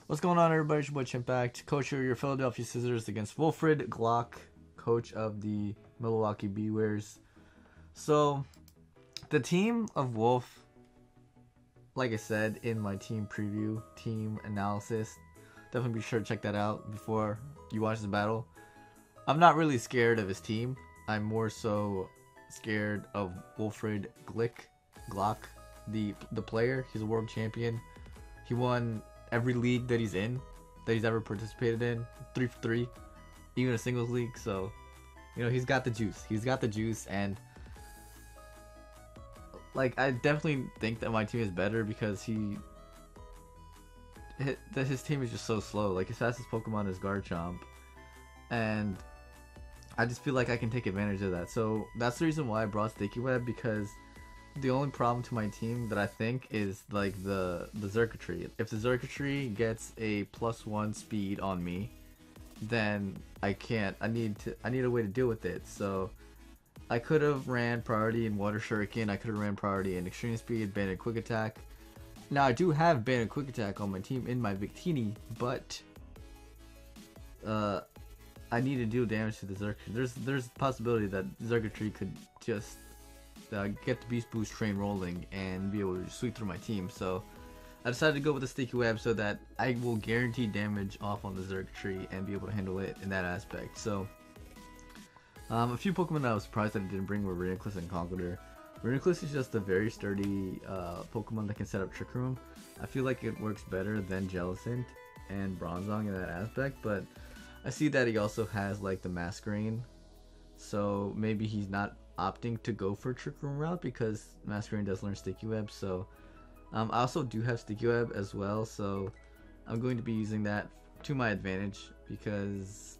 What's going on, everybody? It's your boy Chimpact, coach of your Philadelphia Scissors against Wilfred Glock, coach of the Milwaukee Bears. So, the team of Wolf, like I said in my team preview, team analysis, definitely be sure to check that out before you watch the battle. I'm not really scared of his team. I'm more so scared of Wilfred Glock, the player. He's a world champion. He won every league that he's in, that he's ever participated in, 3 for 3, even a singles league. So, he's got the juice. He's got the juice, and I definitely think that my team is better because his team is just so slow. His fastest Pokemon is Garchomp, and I just feel like I can take advantage of that. So that's the reason why I brought Sticky Web, because the only problem to my team that I think is the Xurkitree. If the Xurkitree gets a +1 speed on me, then I can't. I need a way to deal with it. So I could have ran priority in Water Shuriken. I could have ran priority in Extreme Speed, Banded Quick Attack. Now I do have Banded Quick Attack on my team in my Victini, but I need to deal damage to the Xurkitree. There's a possibility that Xurkitree could just get the Beast Boost train rolling and be able to sweep through my team. So I decided to go with the Sticky Web so that I will guarantee damage off on the Xurkitree and be able to handle it in that aspect. So a few Pokemon that I was surprised that I didn't bring were Reuniclus and Conkeldurr. Reuniclus is just a very sturdy Pokemon that can set up Trick Room. I feel like it works better than Jellicent and Bronzong in that aspect, but I see that he also has the Masquerain, so maybe he's not opting to go for Trick Room route because Masquerain does learn Sticky Web. So I also do have Sticky Web as well, so I'm going to be using that to my advantage, because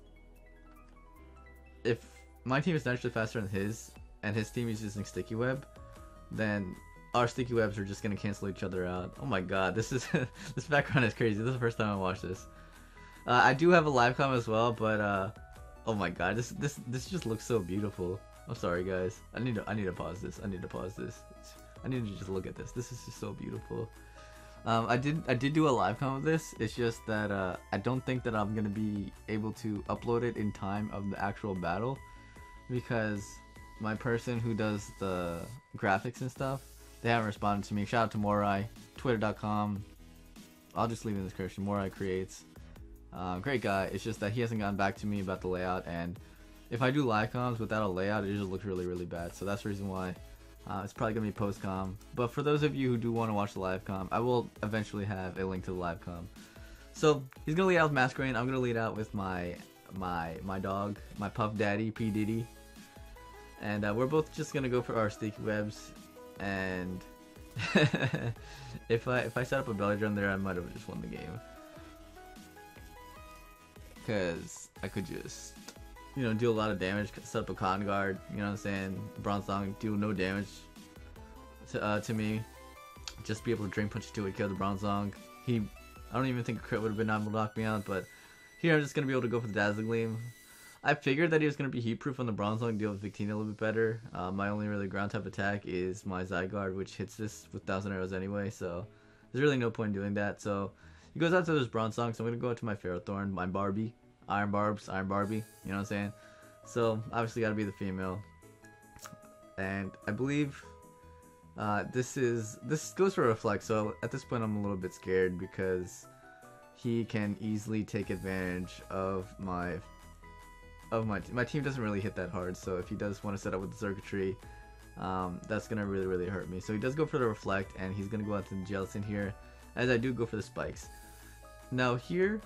if my team is naturally faster than his and his team is using Sticky Web, then our Sticky Webs are just going to cancel each other out. Oh my god, this background is crazy. This is the first time I watched this. I do have a live com as well, but oh my god, this just looks so beautiful. I'm sorry, guys. I need to pause this. I need to just look at this. This is just so beautiful. I did do a live com of this. It's just that I don't think that I'm gonna be able to upload it in time of the actual battle, because my person who does the graphics and stuff, they haven't responded to me. Shout out to Morai, twitter.com. I'll just leave in the description. Morai Creates. Great guy. It's just that he hasn't gotten back to me about the layout, and if I do live comms without a layout, it just looks really, really bad. So that's the reason why it's probably going to be PostComm. But for those of you who do want to watch the live com, I will eventually have a link to the live com. So he's going to lead out with Masquerain. I'm going to lead out with my dog, my Puff Daddy, P. Diddy. And we're both just going to go for our Sticky Webs. And if I set up a belly drum there, I might have just won the game. Because I could just deal a lot of damage, set up a Cotton Guard, you know what I'm saying, Bronzong, deal no damage to me, just be able to Drain Punch to it, kill the Bronzong. I don't even think a crit would have been able to knock me out, but here I'm just going to be able to go for the Dazzling Gleam. I figured that he was going to be heat proof on the Bronzong, deal with Victini a little bit better. My only really ground type attack is my Zygarde, which hits this with 1,000 arrows anyway, so there's really no point in doing that. So he goes out to this Bronzong, so I'm going to go out to my Ferrothorn, my Barbie. Iron Barbie, you know what I'm saying? So, obviously gotta be the female. And I believe this goes for a Reflect, so at this point I'm a little bit scared because he can easily take advantage of my team doesn't really hit that hard, so if he does want to set up with the Xurkitree, that's gonna really, really hurt me. So he does go for the Reflect, and he's gonna go out to the Jellicent here, as I do go for the Spikes. Now here,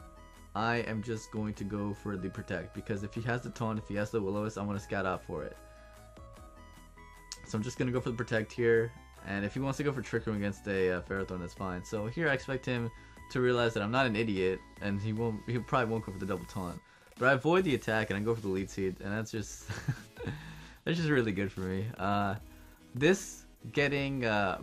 I am just going to go for the Protect, because if he has the Taunt, if he has the Will-O-Wisp, I'm going to scout out for it. So I'm just going to go for the Protect here, and if he wants to go for Trick Room against a Ferrothorn, that's fine. So here I expect him to realize that I'm not an idiot, and he probably won't go for the double Taunt. But I avoid the attack, and I go for the Lead Seed, and that's just that's just really good for me. This getting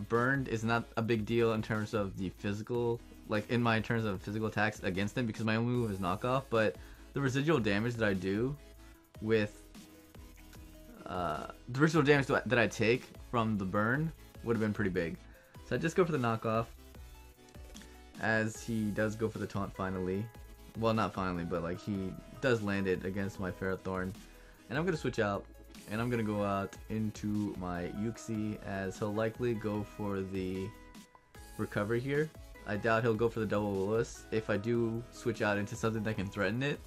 burned is not a big deal in terms of the physical, in my terms of physical attacks against him, because my only move is knockoff, but the residual damage that I do with the residual damage that I take from the burn would have been pretty big. So I just go for the knockoff, as he does go for the taunt finally. Well, not finally, but like he does land it against my Ferrothorn. And I'm going to switch out, and I'm going to go out into my Yuxi, as he'll likely go for the recovery here. I doubt he'll go for the double Willis. If I do switch out into something that can threaten it,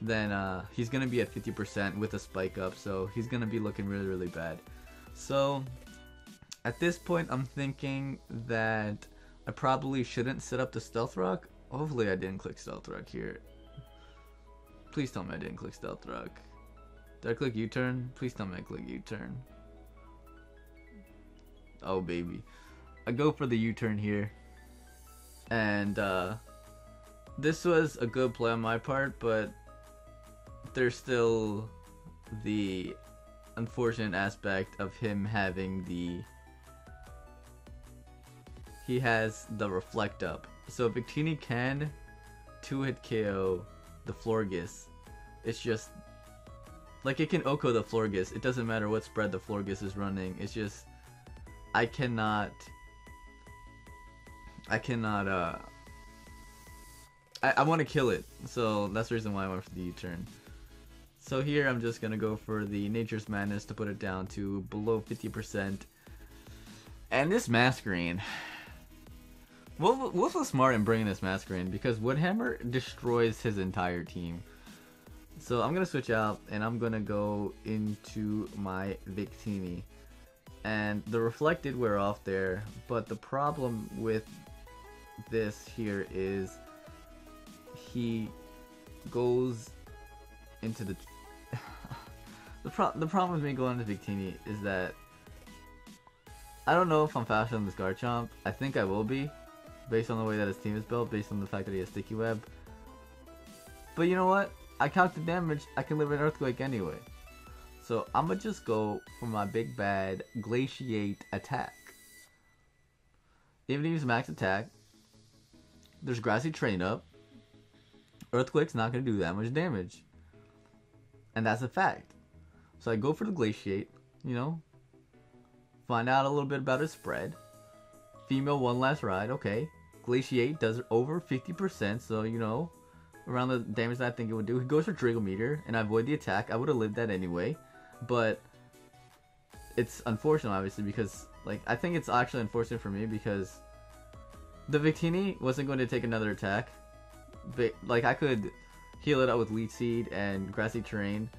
then he's going to be at 50% with a spike up, so he's going to be looking really, really bad. So at this point, I'm thinking that I probably shouldn't set up the Stealth Rock. Hopefully I didn't click Stealth Rock here. Please tell me I didn't click Stealth Rock. Did I click U-turn? Please tell me I click U-turn. Oh baby. I go for the U-turn here. And this was a good play on my part, but there's still the unfortunate aspect of him having the... He has the Reflect up. So Victini can 2-hit KO the Florges. It's just... Like, it can Oko the Florges. It doesn't matter what spread the Florges is running. It's just... I want to kill it. So that's the reason why I went for the U-turn. So here I'm just going to go for the Nature's Madness to put it down to below 50%. And this Masquerain... Wolf was smart in bringing this Masquerain because Woodhammer destroys his entire team. So I'm going to switch out and I'm going to go into my Victini. And the Reflect did wear off there, but the problem with this here is he goes into the... the problem with me going into Victini is that I don't know if I'm faster than this Garchomp. I think I will be, based on the way that his team is built, based on the fact that he has Sticky Web. But you know what? I count the damage, I can live an Earthquake anyway. So I'm gonna just go for my big bad Glaciate attack. Even if he's max attack, there's Grassy Train up. Earthquake's not gonna do that much damage. And that's a fact. So I go for the Glaciate, you know, find out a little bit about his spread. Female one last ride, okay. Glaciate does over 50%, so you know, around the damage that I think it would do. He goes for Draco Meteor, and I avoid the attack. I would have lived that anyway, but it's unfortunate, obviously, because, like, I think it's actually unfortunate for me because the Victini wasn't going to take another attack. But, like, I could heal it up with Leech Seed and Grassy Terrain,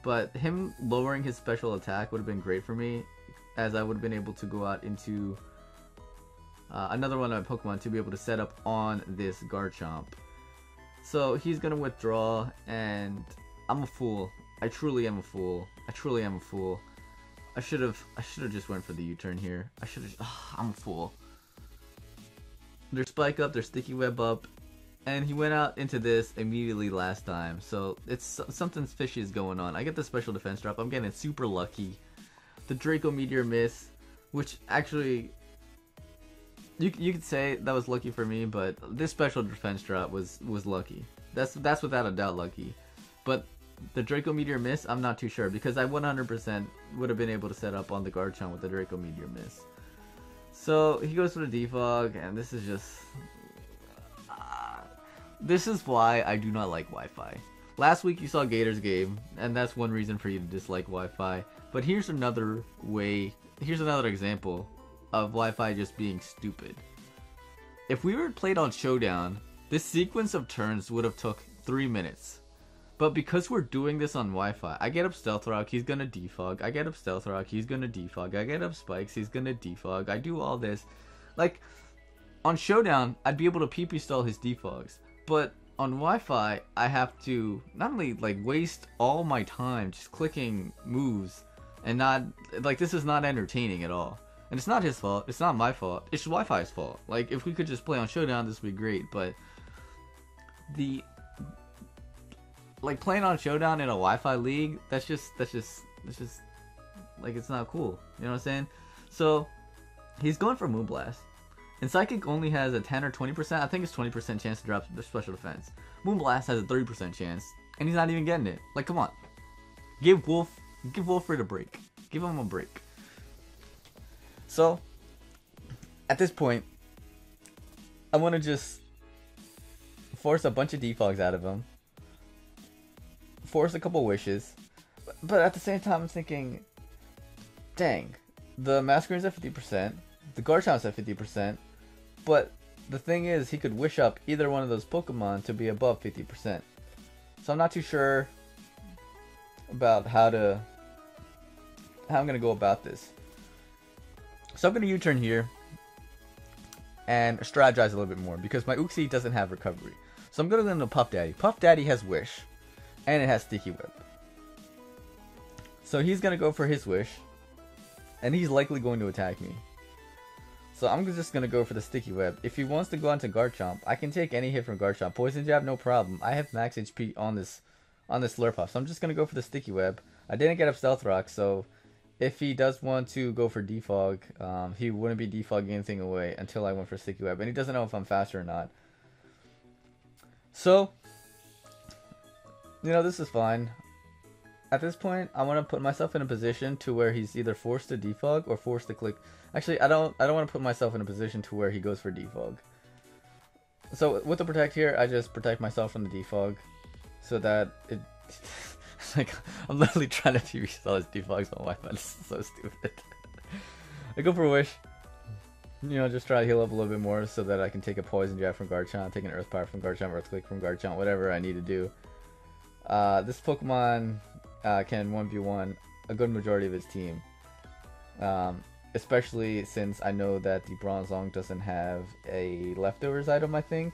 but him lowering his special attack would have been great for me, as I would have been able to go out into another one of my Pokemon to be able to set up on this Garchomp. So he's gonna withdraw, and I'm a fool. I truly am a fool. I truly am a fool. I should have just went for the U-turn here. I'm a fool. There's Spike up, there's Sticky Web up, and he went out into this immediately last time. So it's something fishy is going on. I get the special defense drop. I'm getting super lucky. The Draco Meteor miss, which actually you could say that was lucky for me, but this special defense drop was lucky. That's without a doubt lucky. But the Draco Meteor miss, I'm not too sure, because I 100% would have been able to set up on the Garchomp with the Draco Meteor miss. So he goes for the Defog, and this is just... this is why I do not like Wi-Fi. Last week you saw Gator's game, and that's one reason for you to dislike Wi-Fi. But here's another way, here's another example of Wi-Fi just being stupid. If we were played on Showdown, this sequence of turns would have took 3 minutes. But because we're doing this on Wi-Fi, I get up Stealth Rock, he's gonna defog. I get up Stealth Rock, he's gonna defog. I get up Spikes, he's gonna defog. I do all this. Like, on Showdown, I'd be able to PP stall his defogs. But on Wi-Fi, I have to not only like waste all my time just clicking moves and not, like, this is not entertaining at all. And it's not his fault, it's not my fault, it's Wi-Fi's fault. Like, if we could just play on Showdown, this would be great, but like, playing on Showdown in a Wi-Fi league, that's just like, it's not cool, you know what I'm saying? So he's going for Moonblast, and Psychic only has a 10 or 20%, I think it's 20% chance to drop the special defense. Moonblast has a 30% chance, and he's not even getting it. Like, come on, give Wolfred a break, give him a break. So, at this point, I want to just force a bunch of defogs out of him, force a couple wishes, but at the same time I'm thinking, dang, the Masquerade's at 50%, the Garchomp's at 50%, but the thing is he could wish up either one of those Pokemon to be above 50%. So I'm not too sure about how I'm gonna go about this. So I'm gonna U-turn here and strategize a little bit more because my Uxie doesn't have recovery. So I'm gonna go into Puff Daddy. Puff Daddy has Wish, and it has Sticky Whip. So he's gonna go for his Wish, and he's likely going to attack me. So I'm just gonna go for the Sticky Web. If he wants to go onto Garchomp, I can take any hit from Garchomp. Poison Jab, no problem. I have max HP on this Slurpuff, so I'm just gonna go for the Sticky Web. I didn't get up Stealth Rock, so if he does want to go for Defog, he wouldn't be defogging anything away until I went for Sticky Web, and he doesn't know if I'm faster or not. So, you know, this is fine. At this point, I want to put myself in a position to where he's either forced to defog or forced to click. Actually, I don't want to put myself in a position to where he goes for defog. So with the protect here, I just protect myself from the defog, so that it. Like, I'm literally trying to PvP all his defogs on Wi-Fi. This is so stupid. I go for a Wish. You know, just try to heal up a little bit more so that I can take a Poison Jab from Garchomp, take an Earth Power from Garchomp, Earth Click from Garchomp, whatever I need to do. This Pokemon can 1v1 a good majority of his team. Especially since I know that the Bronzong doesn't have a leftovers item, I think.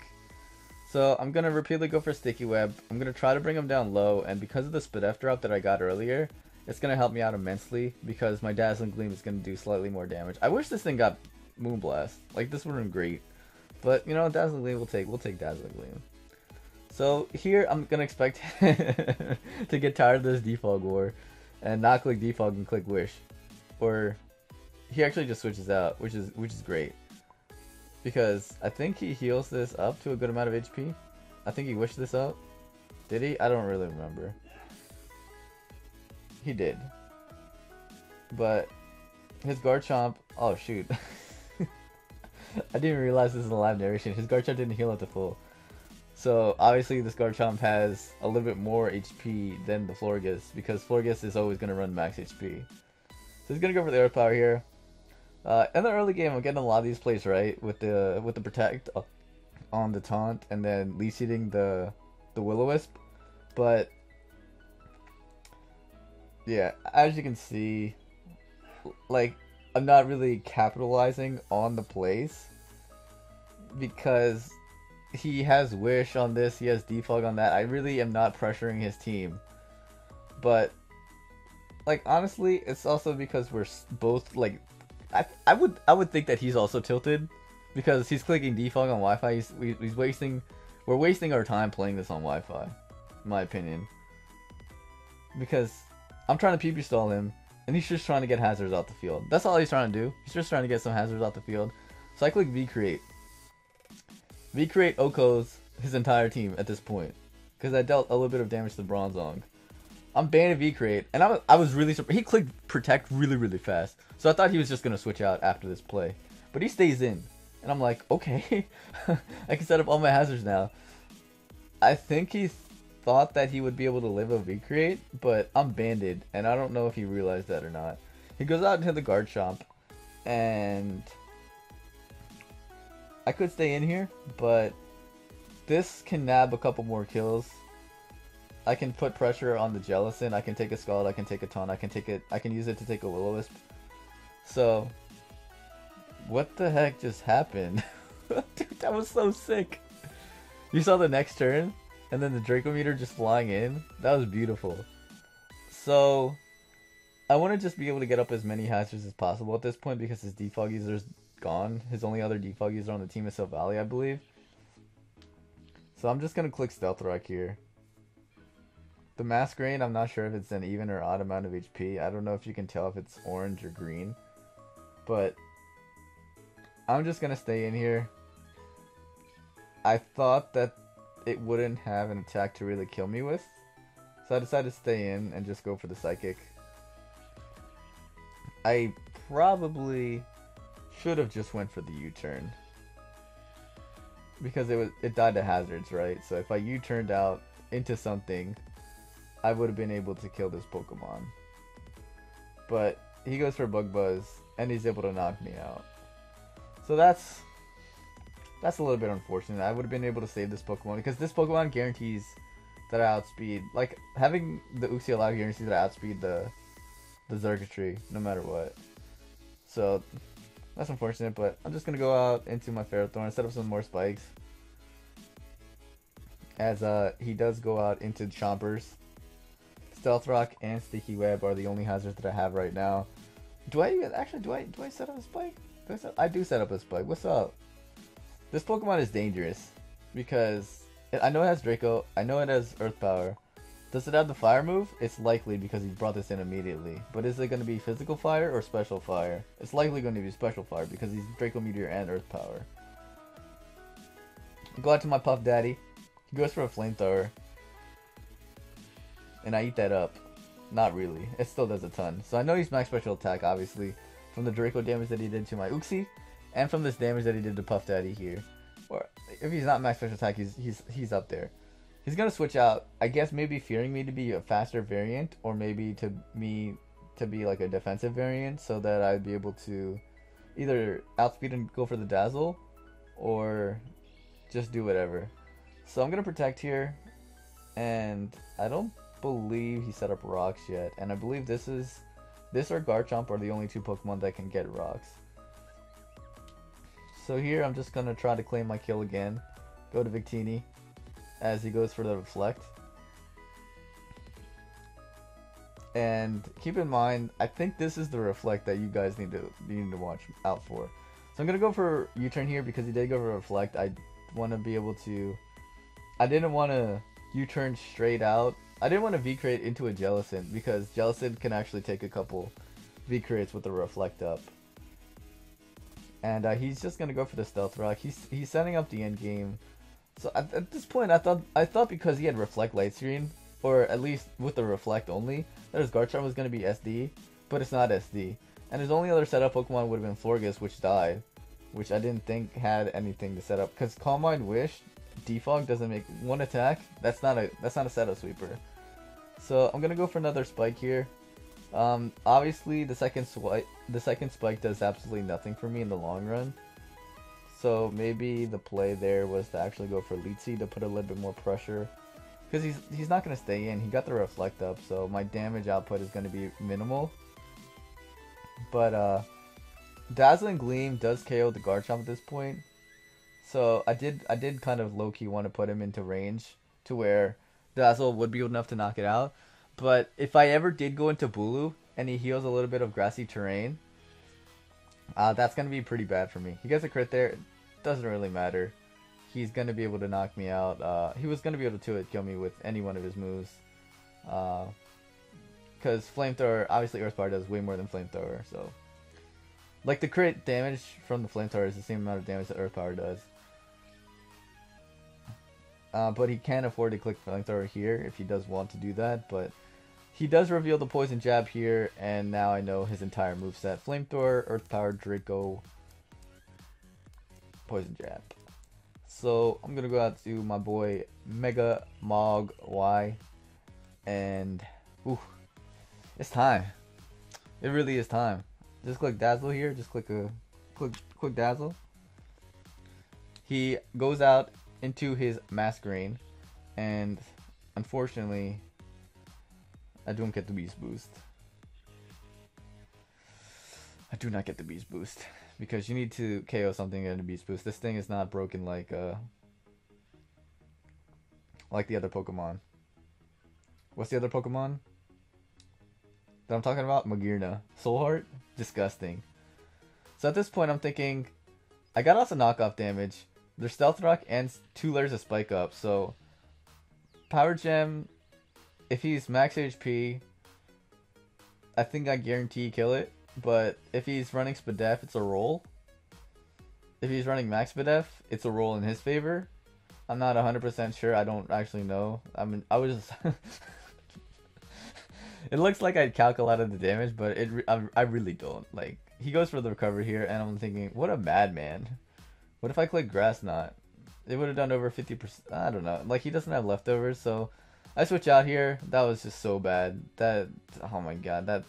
So I'm going to repeatedly go for Sticky Web. I'm going to try to bring him down low, and because of the Spadef drop that I got earlier, it's going to help me out immensely because my Dazzling Gleam is going to do slightly more damage. I wish this thing got Moonblast. Like, this would have been great. But, you know, Dazzling Gleam, we'll take Dazzling Gleam. So here I'm going to expect to get tired of this Defog War and not click Defog and click Wish. Or he actually just switches out, which is great. Because I think he heals this up to a good amount of HP. I think he wished this up. Did he? I don't really remember. He did. But his Garchomp... Oh, shoot. I didn't even realize this is a live narration. His Garchomp didn't heal up to full. So, obviously, this Garchomp has a little bit more HP than the Florges, because Florges is always going to run max HP. So he's going to go for the Earth Power here. In the early game, I'm getting a lot of these plays right with the Protect on the Taunt, and then lead seeding the Will-O-Wisp. But yeah, as you can see, like, I'm not really capitalizing on the plays because he has Wish on this, he has Defog on that. I really am not pressuring his team. But, like, honestly, it's also because we're both, like, I would think that he's also tilted because he's clicking defog on Wi-Fi. We're wasting our time playing this on Wi-Fi, in my opinion. Because I'm trying to PvP stall him, and he's just trying to get hazards out the field. That's all he's trying to do. He's just trying to get some hazards out the field. So I click V-Create. V-Create Oko's his entire team at this point, because I dealt a little bit of damage to Bronzong. I'm banning V-Create, and I was really surprised. He clicked Protect really, really fast. So I thought he was just going to switch out after this play. But he stays in. And I'm like, okay. I can set up all my hazards now. I think he thought that he would be able to live a V-Create, but I'm banded, and I don't know if he realized that or not. He goes out into the Garchomp, and I could stay in here, but this can nab a couple more kills. I can put pressure on the Jellicent. I can take a Scald. I can take a Taunt. I can use it to take a Will-O-Wisp. So, what the heck just happened? Dude, that was so sick. You saw the next turn, and then the Draco Meter just flying in. That was beautiful. So, I want to just be able to get up as many hazards as possible at this point because his defog user is gone. His only other defog user on the team is Silvally, I believe. So I'm just gonna click Stealth Rock here. The Masquerade, I'm not sure if it's an even or odd amount of HP. I don't know if you can tell if it's orange or green. But I'm just going to stay in here. I thought that it wouldn't have an attack to really kill me with. So I decided to stay in and just go for the Psychic. I probably should have just went for the U-turn. because it died to hazards, right? So if I U-turned out into something, I would have been able to kill this Pokemon. But he goes for Bug Buzz, and he's able to knock me out. So that's a little bit unfortunate. I would have been able to save this Pokemon, because this Pokemon guarantees that I outspeed. Like, having the Uxie Alive guarantees that I outspeed the Xurkitree, no matter what. So that's unfortunate, but I'm just going to go out into my Ferrothorn and set up some more spikes. As he does go out into Chompers. Stealth Rock and Sticky Web are the only hazards that I have right now. Do I set up a spike? I do set up a spike. What's up? This Pokemon is dangerous because I know it has Draco. I know it has Earth Power. Does it have the Fire move? It's likely because he brought this in immediately. But is it going to be Physical Fire or Special Fire? It's likely going to be Special Fire because he's Draco Meteor and Earth Power. Go out to my Puff Daddy. He goes for a Flamethrower. And I eat that up. Not really. It still does a ton. So I know he's max special attack, obviously, from the Draco damage that he did to my Uxie, and from this damage that he did to Puff Daddy here. Or if he's not max special attack, he's up there. He's gonna switch out. I guess maybe fearing me to be a faster variant, or maybe to be like a defensive variant, so that I'd be able to either outspeed and go for the Dazzle, or just do whatever. So I'm gonna protect here, and I don't believe he set up rocks yet, and I believe this or Garchomp are the only two Pokemon that can get rocks. So here I'm just gonna try to claim my kill again. Go to Victini as he goes for the Reflect. And keep in mind, I think this is the Reflect that you guys need to watch out for. So I'm gonna go for U-turn here because he did go for Reflect. I want to be able to. I didn't want to U-turn straight out. I didn't want to V-Crate into a Jellicent because Jellicent can actually take a couple V-Crates with the Reflect up. And he's just gonna go for the Stealth Rock. He's setting up the end game. So at this point, I thought because he had Reflect Light Screen, or at least with the Reflect only, that his Garchomp was gonna be SD, but it's not SD. And his only other setup Pokemon would have been Florges, which died, which I didn't think had anything to set up. Because Calm Mind Wish, Defog doesn't make one attack. That's not a setup sweeper. So I'm gonna go for another Spike here. Obviously the second spike does absolutely nothing for me in the long run. So maybe the play there was to actually go for Leetsy to put a little bit more pressure. Because he's not going to stay in. He got the Reflect up, so my damage output is going to be minimal. But Dazzling Gleam does KO the Garchomp at this point. So I did kind of low-key want to put him into range to where Dazzle would be enough to knock it out. But if I ever did go into Bulu and he heals a little bit of grassy terrain, that's going to be pretty bad for me. He gets a crit there. It doesn't really matter. He's going to be able to knock me out. He was going to be able to kill me with any one of his moves. Because Flamethrower, obviously Earth Power does way more than Flamethrower. So, like, the crit damage from the Flamethrower is the same amount of damage that Earth Power does. But he can afford to click Flamethrower here if he does want to do that. But he does reveal the Poison Jab here, and now I know his entire moveset. Flamethrower, Earth Power, Draco, Poison Jab. So I'm going to go out to my boy Mega Mog Y, and it's time. It really is time. Just click Dazzle here. Just click Dazzle. He goes out into his Masquerain, and unfortunately I don't get the Beast Boost. I do not get the Beast Boost because you need to KO something and a Beast Boost. This thing is not broken like the other Pokemon. What's the other Pokemon that I'm talking about? Magearna. Soul Heart? Disgusting. So at this point I'm thinking I got lots of knockoff damage. There's Stealth Rock and 2 layers of Spike Up. So Power Gem, if he's max HP, I think I guarantee kill it. But if he's running Spadef, it's a roll. If he's running Max Spadef, it's a roll in his favor. I'm not 100% sure. I don't actually know. I was just it looks like I calculated the damage, but I really don't. Like, he goes for the recovery here, and I'm thinking, what a madman. What if I click Grass Knot? It would have done over 50%. I don't know. Like, he doesn't have leftovers, so I switch out here. That was just so bad. That, oh my god, that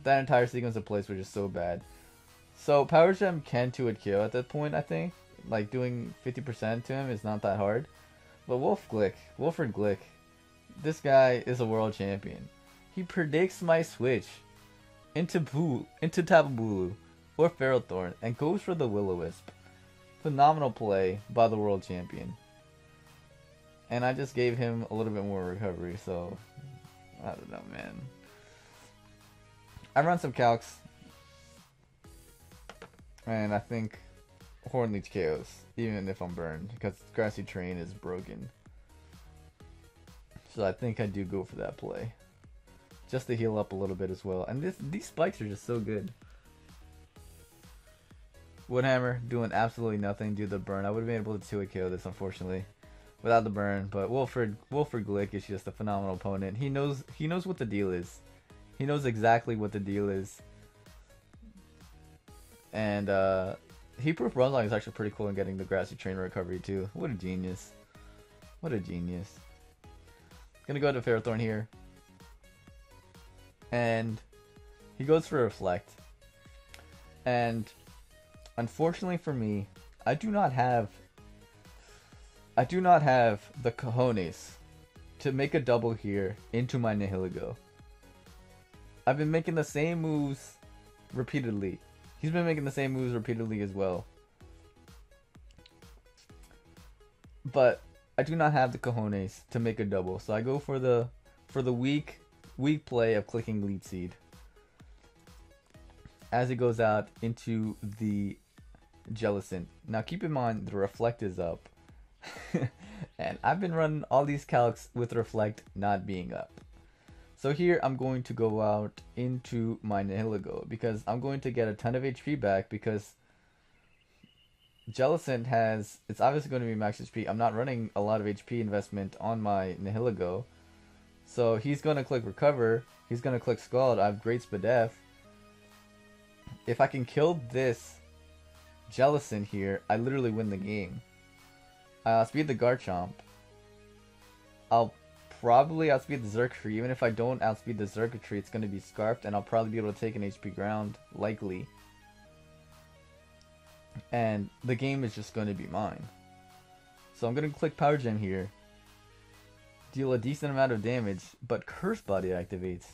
entire sequence of plays was just so bad. So Power Gem can 2-hit KO at that point, I think. Like, doing 50% to him is not that hard. But Wilfred Glick, this guy is a world champion. He predicts my switch into Tapu Bulu or Ferrothorn and goes for the Will-O-Wisp. Phenomenal play by the world champion. And I just gave him a little bit more recovery, so I don't know, man. I run some calcs, and I think Hornleech KOs, even if I'm burned, because Grassy Terrain is broken. So I think I do go for that play, just to heal up a little bit as well. And these spikes are just so good. Woodhammer doing absolutely nothing due to the burn. I would have been able to 2-hit KO this, unfortunately, without the burn. But Wilfred Glick is just a phenomenal opponent. He knows what the deal is. He knows exactly what the deal is. And Heatproof Bronzong is actually pretty cool in getting the Grassy Terrain recovery too. What a genius. What a genius. Gonna go to Ferrothorn here. And he goes for Reflect. And unfortunately for me, I do not have the cojones to make a double here into my Nihilego. I've been making the same moves repeatedly. He's been making the same moves repeatedly as well. But I do not have the cojones to make a double. So I go for the weak play of clicking Lead Seed. As it goes out into the Jellicent. Now keep in mind the Reflect is up. And I've been running all these calcs with Reflect not being up. So here I'm going to go out into my Nihilego because I'm going to get a ton of HP back because Jellicent it's obviously going to be max HP. I'm not running a lot of HP investment on my Nihilego. So he's going to click Recover. He's going to click Scald. I have Great Spadef. If I can kill this Jellicent here, I literally win the game. I'll speed the Garchomp. I'll probably outspeed the Xurkitree. Even if I don't outspeed the Xurkitree, it's going to be Scarfed, and I'll probably be able to take an HP ground, likely. And the game is just going to be mine. So I'm going to click Power Gem here. Deal a decent amount of damage, but Curse Body activates.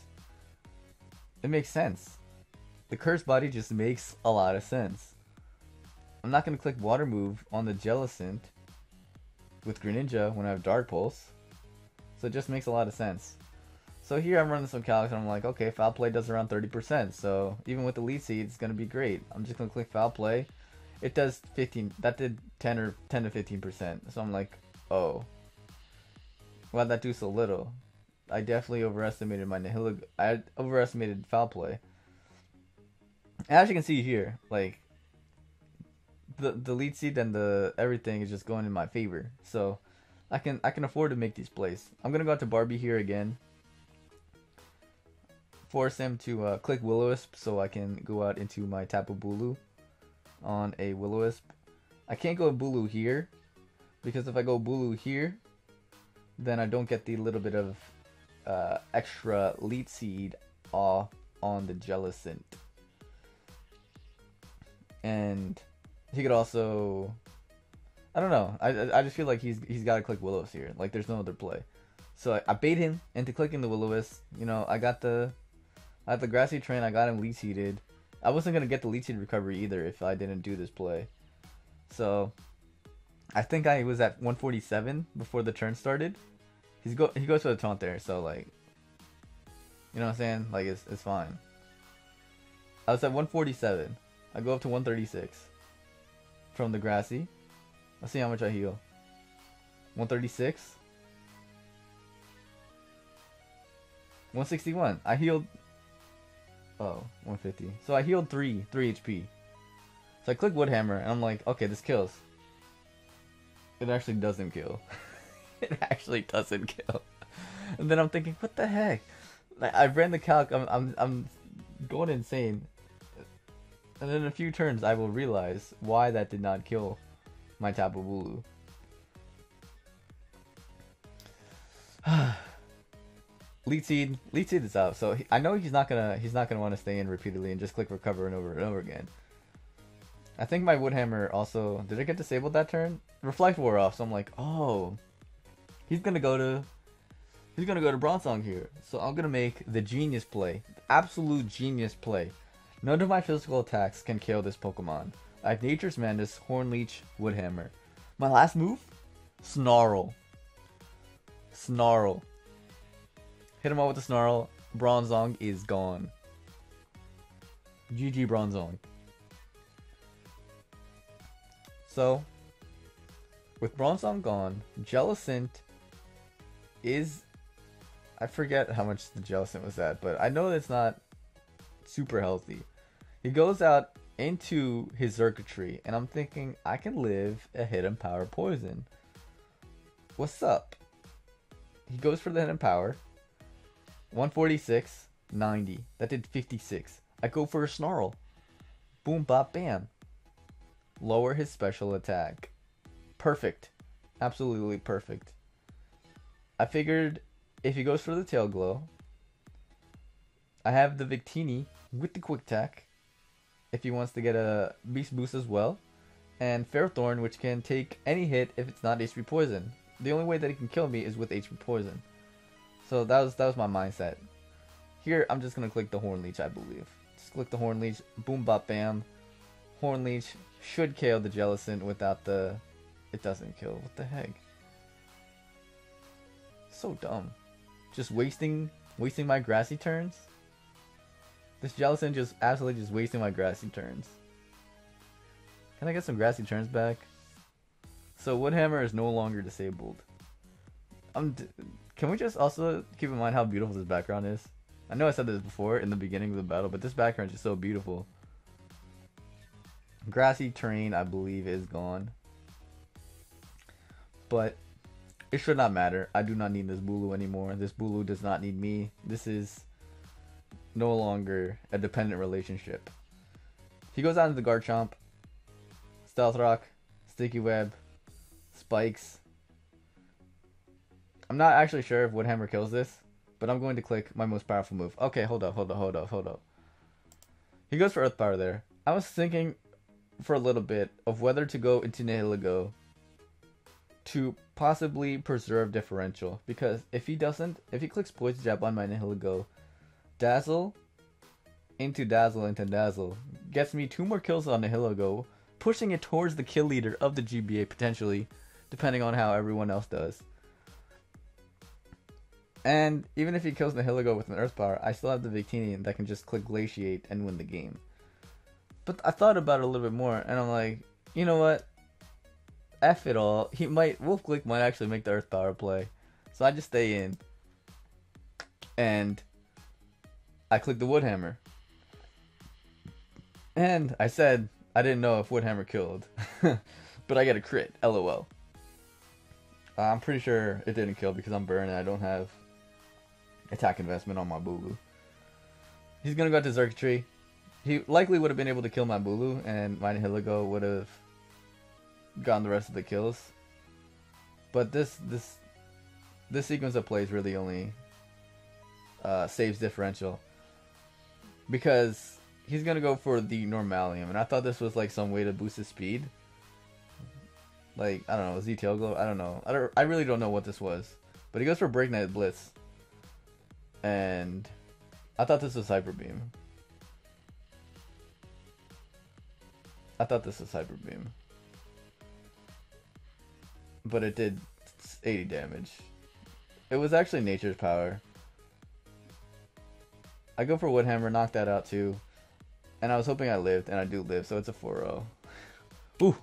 It makes sense. The Curse Body just makes a lot of sense. I'm not going to click Water Move on the Jellicent with Greninja when I have Dark Pulse. So it just makes a lot of sense. So here I'm running some calcs and I'm like, okay, Foul Play does around 30%. So even with the Lead Seed, it's going to be great. I'm just going to click Foul Play. It does 15. That did 10 to 15%. So I'm like, oh. Why'd that do so little? I definitely overestimated my Nihilego. I overestimated Foul Play. As you can see here, like, the Lead Seed and the everything is just going in my favor. So I can afford to make these plays. I'm gonna go out to Barbie here again. Force him to click Will-O-Wisp so I can go out into my Tapu Bulu on a Will-O-Wisp. I can't go Bulu here because if I go Bulu here, then I don't get the little bit of extra Lead Seed off on the Jellicent. And he could also, I don't know. I just feel like he's got to click Will-O-Wisp here. Like there's no other play. So I bait him into clicking the Will-O-Wisp. You know, I got the Grassy Terrain. I got him Lead Seeded. I wasn't gonna get the Lead Seed recovery either if I didn't do this play. So I think I was at 147 before the turn started. He goes for the taunt there. So like, you know what I'm saying? Like it's fine. I was at 147. I go up to 136 from the Grassy. Let's see how much I heal. 136. 161. I healed. Oh, 150. So I healed 3 HP. So I click Woodhammer and I'm like, okay, this kills. It actually doesn't kill. It actually doesn't kill. And then I'm thinking, what the heck? Like, I ran the calc. I'm going insane. And then in a few turns, I will realize why that did not kill. my Tapu Bulu. Lead Seed is out, so I know he's not gonna want to stay in repeatedly and just click recover and over again. I think my Woodhammer also, did it get disabled that turn? Reflect wore off, so I'm like, oh, he's gonna go to Bronzong here. So I'm gonna make the genius play, the absolute genius play. None of my physical attacks can KO this Pokemon. I have Nature's Madness, Hornleech, Woodhammer. My last move, Snarl. Hit him out with the Snarl. Bronzong is gone. GG Bronzong. So, with Bronzong gone, Jellicent is... I forget how much the Jellicent was at, but I know it's not super healthy. He goes out into his circuitry, and I'm thinking I can live a Hidden Power Poison. What's up? He goes for the Hidden Power. 146, 90. That did 56. I go for a Snarl. Boom, bop, bam. Lower his special attack. Perfect. Absolutely perfect. I figured if he goes for the Tail Glow, I have the Victini with the Quick Attack if he wants to get a Beast Boost as well, and Ferrothorn, which can take any hit if it's not HP Poison. The only way that he can kill me is with HP Poison. So that was my mindset. Here, I'm just going to click the Hornleech, I believe. Just click the Hornleech, boom, bop, bam. Hornleech should KO the Jellicent without the... It doesn't kill. What the heck? So dumb. Just wasting my grassy turns. This Jellicent just absolutely just wasting my grassy turns. Can I get some grassy turns back? So Woodhammer is no longer disabled. Can we just also keep in mind how beautiful this background is? I know I said this before in the beginning of the battle, but this background is just so beautiful. Grassy terrain, I believe, is gone. But it should not matter. I do not need this Bulu anymore. This Bulu does not need me. This is no longer a dependent relationship. He goes out into the Garchomp. Stealth Rock. Sticky Web. Spikes. I'm not actually sure if Woodhammer kills this, but I'm going to click my most powerful move. Okay, hold up. He goes for Earth Power there. I was thinking for a little bit of whether to go into Nihilego to possibly preserve differential, because if he clicks Poison Jab on my Nihilego, Dazzle into Dazzle gets me 2 more kills on Nihilego, pushing it towards the kill leader of the GBA potentially, depending on how everyone else does. And even if he kills Nihilego with an Earth Power, I still have the Victini that can just click Glaciate and win the game. But I thought about it a little bit more, and I'm like, you know what? F it all. Wolf Glick might actually make the Earth Power play. So I just stay in. And I click the Woodhammer. And I said I didn't know if Woodhammer killed. But I get a crit. LOL. I'm pretty sure it didn't kill because I'm burned and I don't have attack investment on my Bulu. He's gonna go to Xurkitree. He likely would have been able to kill my Bulu, and my Nihilego would have gotten the rest of the kills. But this sequence of plays really only saves differential, because he's gonna go for the Normalium, and I thought this was like some way to boost his speed. Like, I don't know, Z Tail Glow? I don't know. I really don't know what this was. But he goes for Breakneck Blitz. And I thought this was Hyper Beam. But it did 80 damage. It was actually Nature's Power. I go for Woodhammer, knock that out too. And I was hoping I lived, and I do live, so it's a 4-0. Ooh!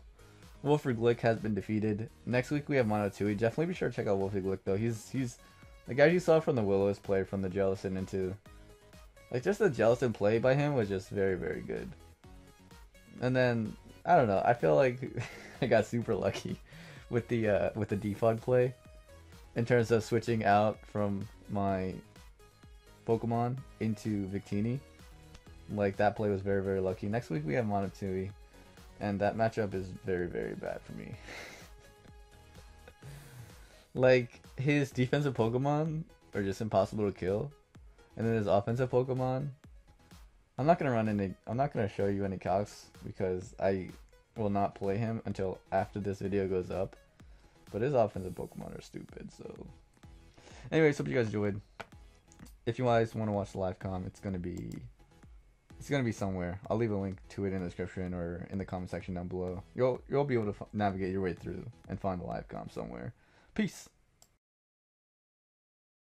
Wolfe Glick has been defeated. Next week we have Monotui. Definitely be sure to check out Wolfe Glick though. He's the guy you saw from the Willows play from the Jellicent into, like, just the Jellicent play by him was just very, very good. And then I don't know, I feel like I got super lucky with the defog play in terms of switching out from my Pokemon into Victini. Like, that play was very, very lucky. Next week we have Monotui. And that matchup is very, very bad for me. Like, his defensive Pokemon are just impossible to kill. And then his offensive Pokemon, I'm not gonna show you any calcs because I will not play him until after this video goes up. But his offensive Pokemon are stupid, so. Anyways, hope you guys enjoyed. If you guys want to watch the live comm, it's gonna be somewhere. I'll leave a link to it in the description or in the comment section down below. You'll be able to navigate your way through and find the live comm somewhere. Peace.